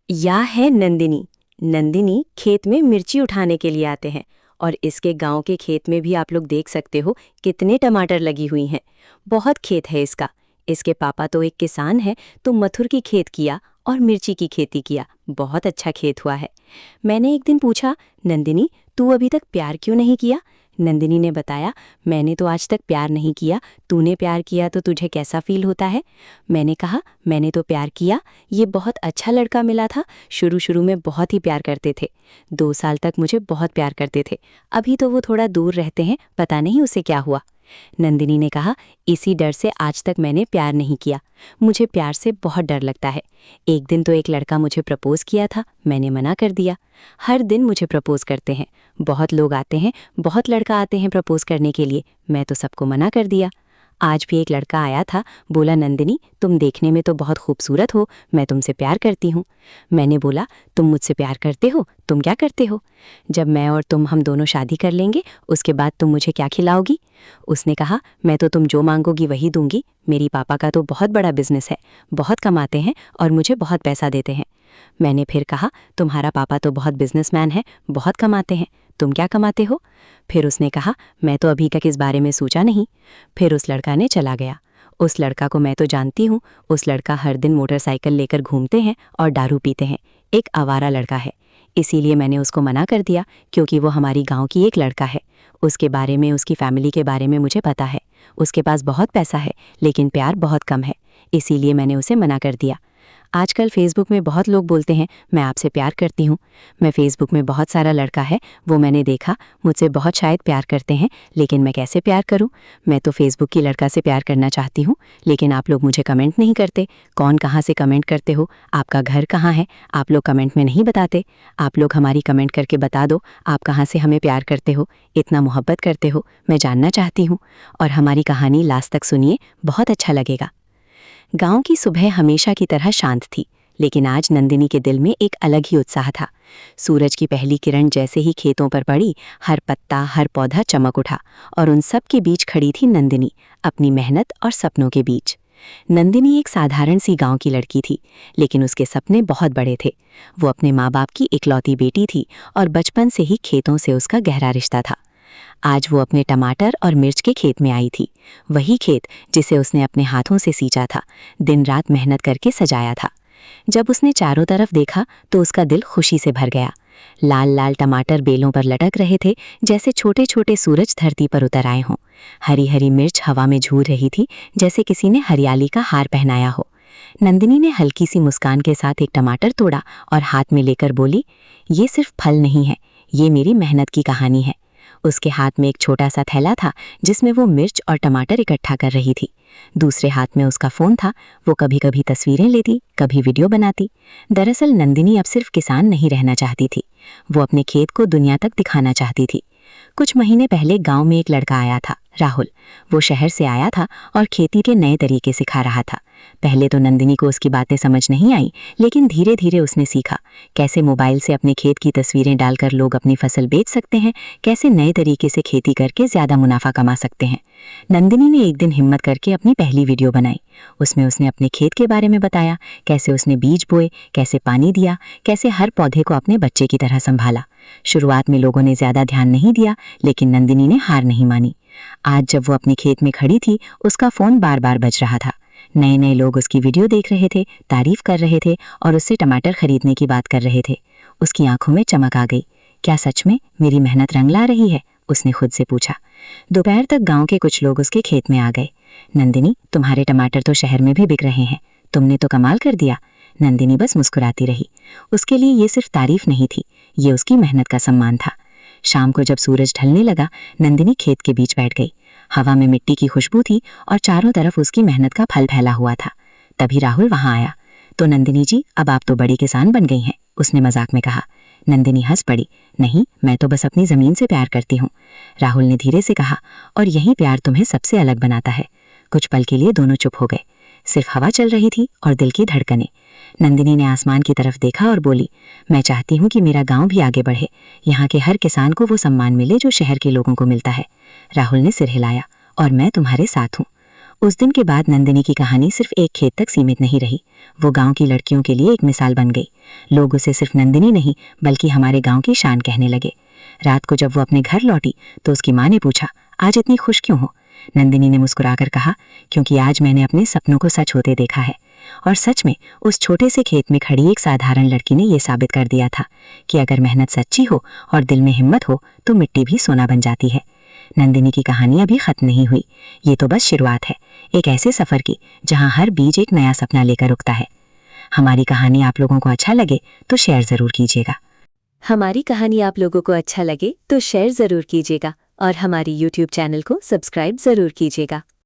या है नंदिनी। नंदिनी खेत में मिर्ची उठाने के लिए आते हैं और इसके गांव के खेत में भी आप लोग देख सकते हो कितने टमाटर लगी हुई हैं। बहुत खेत है इसका। इसके पापा तो एक किसान है, तो मथुर की खेत किया और मिर्ची की खेती किया। बहुत अच्छा खेत हुआ है। मैंने एक दिन पूछा, नंदिनी तू अभी तक प्यार क्यों नहीं किया? नंदिनी ने बताया, मैंने तो आज तक प्यार नहीं किया। तूने प्यार किया तो तुझे कैसा फील होता है? मैंने कहा, मैंने तो प्यार किया। ये बहुत अच्छा लड़का मिला था। शुरू शुरू में बहुत ही प्यार करते थे। 2 साल तक मुझे बहुत प्यार करते थे। अभी तो वो थोड़ा दूर रहते हैं, पता नहीं उसे क्या हुआ। नंदिनी ने कहा, इसी डर से आज तक मैंने प्यार नहीं किया। मुझे प्यार से बहुत डर लगता है। एक दिन तो एक लड़का मुझे प्रपोज किया था, मैंने मना कर दिया। हर दिन मुझे प्रपोज करते हैं। बहुत लोग आते हैं, बहुत लड़का आते हैं प्रपोज करने के लिए। मैं तो सबको मना कर दिया। आज भी एक लड़का आया था, बोला, नंदिनी तुम देखने में तो बहुत खूबसूरत हो, मैं तुमसे प्यार करती हूँ। मैंने बोला, तुम मुझसे प्यार करते हो? तुम क्या करते हो? जब मैं और तुम हम दोनों शादी कर लेंगे, उसके बाद तुम मुझे क्या खिलाओगी? उसने कहा, मैं तो तुम जो मांगोगी वही दूंगी। मेरी पापा का तो बहुत बड़ा बिजनेस है, बहुत कमाते हैं और मुझे बहुत पैसा देते हैं। मैंने फिर कहा, तुम्हारा पापा तो बहुत बिजनेसमैन है, बहुत कमाते हैं, तुम क्या कमाते हो? फिर उसने कहा, मैं तो अभी तक इस बारे में सोचा नहीं। फिर उस लड़का ने चला गया। उस लड़का को मैं तो जानती हूँ। उस लड़का हर दिन मोटरसाइकिल लेकर घूमते हैं और दारू पीते हैं। एक आवारा लड़का है। इसीलिए मैंने उसको मना कर दिया, क्योंकि वो हमारी गांव की एक लड़का है। उसके बारे में, उसकी फैमिली के बारे में मुझे पता है। उसके पास बहुत पैसा है, लेकिन प्यार बहुत कम है। इसीलिए मैंने उसे मना कर दिया। आजकल फेसबुक में बहुत लोग बोलते हैं, मैं आपसे प्यार करती हूँ। मैं फेसबुक में बहुत सारा लड़का है, वो मैंने देखा, मुझसे बहुत शायद प्यार करते हैं, लेकिन मैं कैसे प्यार करूँ? मैं तो फेसबुक की लड़का से प्यार करना चाहती हूँ, लेकिन आप लोग मुझे कमेंट नहीं करते। कौन कहाँ से कमेंट करते हो? आपका घर कहाँ है? आप लोग कमेंट में नहीं बताते। आप लोग हमारी कमेंट करके बता दो, आप कहाँ से हमें प्यार करते हो, इतना मोहब्बत करते हो, मैं जानना चाहती हूँ। और हमारी कहानी लास्ट तक सुनिए, बहुत अच्छा लगेगा। गांव की सुबह हमेशा की तरह शांत थी, लेकिन आज नंदिनी के दिल में एक अलग ही उत्साह था। सूरज की पहली किरण जैसे ही खेतों पर पड़ी, हर पत्ता, हर पौधा चमक उठा और उन सब के बीच खड़ी थी नंदिनी, अपनी मेहनत और सपनों के बीच। नंदिनी एक साधारण सी गांव की लड़की थी, लेकिन उसके सपने बहुत बड़े थे। वो अपने माँ बाप की इकलौती बेटी थी और बचपन से ही खेतों से उसका गहरा रिश्ता था। आज वो अपने टमाटर और मिर्च के खेत में आई थी, वही खेत जिसे उसने अपने हाथों से सींचा था, दिन रात मेहनत करके सजाया था। जब उसने चारों तरफ देखा तो उसका दिल खुशी से भर गया। लाल लाल टमाटर बेलों पर लटक रहे थे, जैसे छोटे छोटे सूरज धरती पर उतर आए हों। हरी हरी मिर्च हवा में झूल रही थी, जैसे किसी ने हरियाली का हार पहनाया हो। नंदिनी ने हल्की सी मुस्कान के साथ एक टमाटर तोड़ा और हाथ में लेकर बोली, ये सिर्फ फल नहीं है, ये मेरी मेहनत की कहानी है। उसके हाथ में एक छोटा सा थैला था, जिसमें वो मिर्च और टमाटर इकट्ठा कर रही थी। दूसरे हाथ में उसका फ़ोन था। वो कभी कभी तस्वीरें लेती, कभी वीडियो बनाती। दरअसल नंदिनी अब सिर्फ किसान नहीं रहना चाहती थी, वो अपने खेत को दुनिया तक दिखाना चाहती थी। कुछ महीने पहले गांव में एक लड़का आया था, राहुल। वो शहर से आया था और खेती के नए तरीके सिखा रहा था। पहले तो नंदिनी को उसकी बातें समझ नहीं आई, लेकिन धीरे धीरे उसने सीखा कैसे मोबाइल से अपने खेत की तस्वीरें डालकर लोग अपनी फसल बेच सकते हैं, कैसे नए तरीके से खेती करके ज्यादा मुनाफा कमा सकते हैं। नंदिनी ने एक दिन हिम्मत करके अपनी पहली वीडियो बनाई। उसमें उसने अपने खेत के बारे में बताया, कैसे उसने बीज बोए, कैसे पानी दिया, कैसे हर पौधे को अपने बच्चे की तरह संभाला। शुरुआत में लोगों ने ज्यादा ध्यान नहीं दिया, लेकिन नंदिनी ने हार नहीं मानी। आज जब वो अपने खेत में खड़ी थी, उसका फोन बार बार बज रहा था। नए नए लोग उसकी वीडियो देख रहे थे, तारीफ कर रहे थे और उससे टमाटर खरीदने की बात कर रहे थे। उसकी आंखों में चमक आ गई। क्या सच में मेरी मेहनत रंग ला रही है? उसने खुद से पूछा। दोपहर तक गांव के कुछ लोग उसके खेत में आ गए। नंदिनी, तुम्हारे टमाटर तो शहर में भी बिक रहे हैं, तुमने तो कमाल कर दिया। नंदिनी बस मुस्कुराती रही। उसके लिए ये सिर्फ तारीफ नहीं थी, ये उसकी मेहनत का सम्मान था। शाम को जब सूरज ढलने लगा, नंदिनी खेत के बीच बैठ गई। हवा में मिट्टी की खुशबू थी और चारों तरफ उसकी मेहनत का फल फैला हुआ था। तभी राहुल वहां आया। तो नंदिनी जी, अब आप तो बड़ी किसान बन गई हैं, उसने मजाक में कहा। नंदिनी हंस पड़ी। नहीं, मैं तो बस अपनी जमीन से प्यार करती हूँ, राहुल ने धीरे से कहा। और यही प्यार तुम्हें सबसे अलग बनाता है। कुछ पल के लिए दोनों चुप हो गए। सिर्फ हवा चल रही थी और दिल की धड़कनें। नंदिनी ने आसमान की तरफ देखा और बोली, मैं चाहती हूँ कि मेरा गांव भी आगे बढ़े, यहाँ के हर किसान को वो सम्मान मिले जो शहर के लोगों को मिलता है। राहुल ने सिर हिलाया। और मैं तुम्हारे साथ हूँ। उस दिन के बाद नंदिनी की कहानी सिर्फ एक खेत तक सीमित नहीं रही। वो गांव की लड़कियों के लिए एक मिसाल बन गई। लोग उसे सिर्फ नंदिनी नहीं बल्कि हमारे गांव की शान कहने लगे। रात को जब वो अपने घर लौटी तो उसकी माँ ने पूछा, आज इतनी खुश क्यों हो? नंदिनी ने मुस्कुराकर कहा, क्योंकि आज मैंने अपने सपनों को सच होते देखा है। और सच में उस छोटे से खेत में खड़ी एक साधारण लड़की ने यह साबित कर दिया था कि अगर मेहनत सच्ची हो और दिल में हिम्मत हो तो मिट्टी भी सोना बन जाती है। नंदिनी की कहानी अभी खत्म नहीं हुई, ये तो बस शुरुआत है, एक ऐसे सफर की जहां हर बीज एक नया सपना लेकर उगता है। हमारी कहानी आप लोगों को अच्छा लगे तो शेयर जरूर कीजिएगा। हमारी कहानी आप लोगों को अच्छा लगे तो शेयर ज़रूर कीजिएगा और हमारी YouTube चैनल को सब्सक्राइब ज़रूर कीजिएगा।